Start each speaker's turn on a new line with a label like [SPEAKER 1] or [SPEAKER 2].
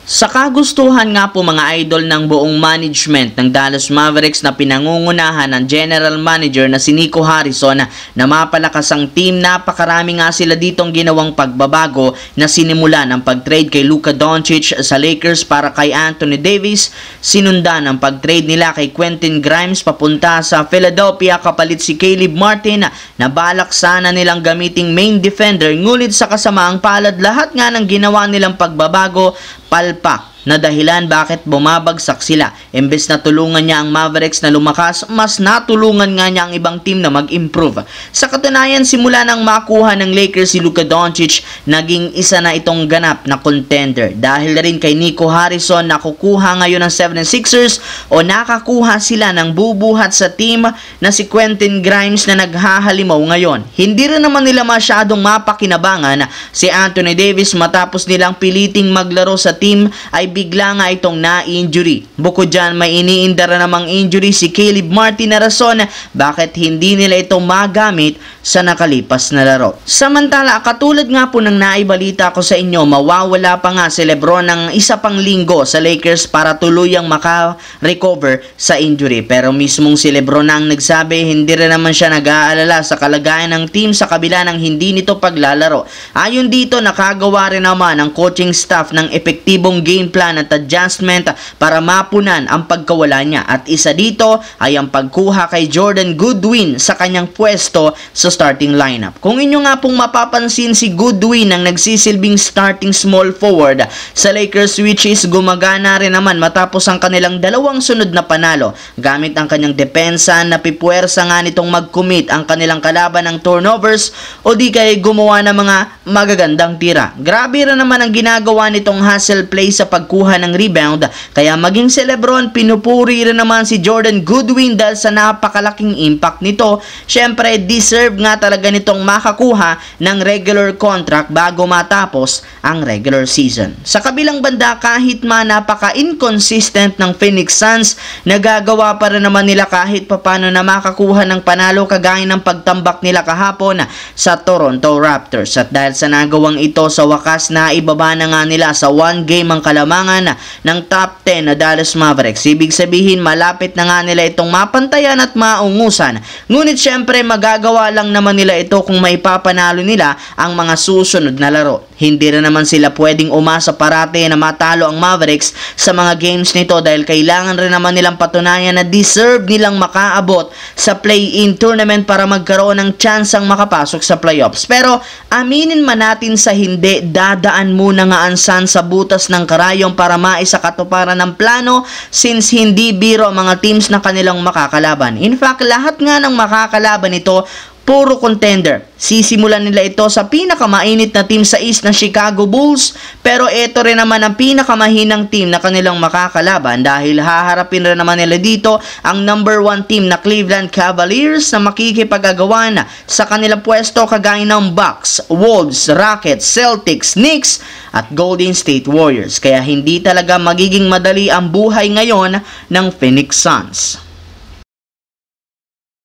[SPEAKER 1] Sa kagustuhan nga po mga idol ng buong management ng Dallas Mavericks na pinangungunahan ng General Manager na si Nico Harrison na mapalakas ang team, napakarami nga sila ditong ginawang pagbabago na sinimula ng pag-trade kay Luka Doncic sa Lakers para kay Anthony Davis, sinundan ang pag-trade nila kay Quentin Grimes papunta sa Philadelphia kapalit si Caleb Martin na balak sana nilang gamiting main defender, ngunit sa kasamaang palad lahat nga ng ginawa nilang pagbabago palpak na dahilan bakit bumabagsak sila. Imbes na tulungan niya ang Mavericks na lumakas, mas natulungan nga niya ang ibang team na mag-improve. Sa katunayan, simula nang makuha ng Lakers si Luka Doncic, naging isa na itong ganap na contender. Dahil na rin kay Nico Harrison, nakukuha ngayon ng 76ers o nakakuha sila ng bubuhat sa team na si Quentin Grimes na naghahalimaw ngayon. Hindi rin naman nila masyadong mapakinabangan si Anthony Davis matapos nilang piliting maglaro sa team ay bigla nga itong na-injury. Bukod dyan, may iniindara namang injury si Caleb Martin na rason bakit hindi nila ito magamit sa nakalipas na laro. Samantala, katulad nga po ng naibalita ko sa inyo, mawawala pa nga si Lebron ng isa pang linggo sa Lakers para tuluyang maka-recover sa injury. Pero mismong si Lebron na ang nagsabi, hindi rin naman siya nag-aalala sa kalagayan ng team sa kabila ng hindi nito paglalaro. Ayon dito, nakagawa rin naman ang coaching staff ng epektibong game plan at adjustment para mapunan ang pagkawala niya, at isa dito ay ang pagkuha kay Jordan Goodwin sa kanyang pwesto sa starting lineup. Kung inyo nga pong mapapansin, si Goodwin ang nagsisilbing starting small forward sa Lakers, which is gumagana rin naman matapos ang kanilang dalawang sunod na panalo. Gamit ang kanyang depensa, napipuwersa nga nitong mag-commit ang kanilang kalaban ng turnovers o di kaya gumawa ng mga magagandang tira. Grabe rin naman ang ginagawa nitong hustle play sa pagkuha ng rebound, kaya maging si Lebron, pinupuri rin naman si Jordan Goodwin dahil sa napakalaking impact nito. Syempre, deserve nga talaga nitong makakuha ng regular contract bago matapos ang regular season. Sa kabilang banda, kahit napaka-inconsistent ng Phoenix Suns, nagagawa pa rin naman nila kahit papano na makakuha ng panalo kagaya ng pagtambak nila kahapon sa Toronto Raptors. At dahil sa nagawang ito, sa wakas na ibaba na nga nila sa 1 game ang kalamangan ng top 10 na Dallas Mavericks. Ibig sabihin, malapit na nga nila itong mapantayan at maungusan. Ngunit syempre, magagawa lang naman nila ito kung maipapanalo nila ang mga susunod na laro. Hindi rin naman sila pwedeng umasa parate na matalo ang Mavericks sa mga games nito dahil kailangan rin naman nilang patunayan na deserve nilang makaabot sa play-in tournament para magkaroon ng tsansang makapasok sa playoffs. Pero aminin man natin sa hindi, dadaan muna nga ang Suns sa butas ng karayong para maisakatuparan ng plano, since hindi biro ang mga teams na kanilang makakalaban. In fact, lahat nga ng makakalaban ito puro contender. Sisimulan nila ito sa pinakamainit na team sa East na Chicago Bulls, pero ito rin naman ang pinakamahinang team na kanilang makakalaban dahil haharapin rin naman nila dito ang number 1 team na Cleveland Cavaliers na makikipag-agawan sa kanilang pwesto kagaya ng Bucks, Wolves, Rockets, Celtics, Knicks at Golden State Warriors. Kaya hindi talaga magiging madali ang buhay ngayon ng Phoenix Suns.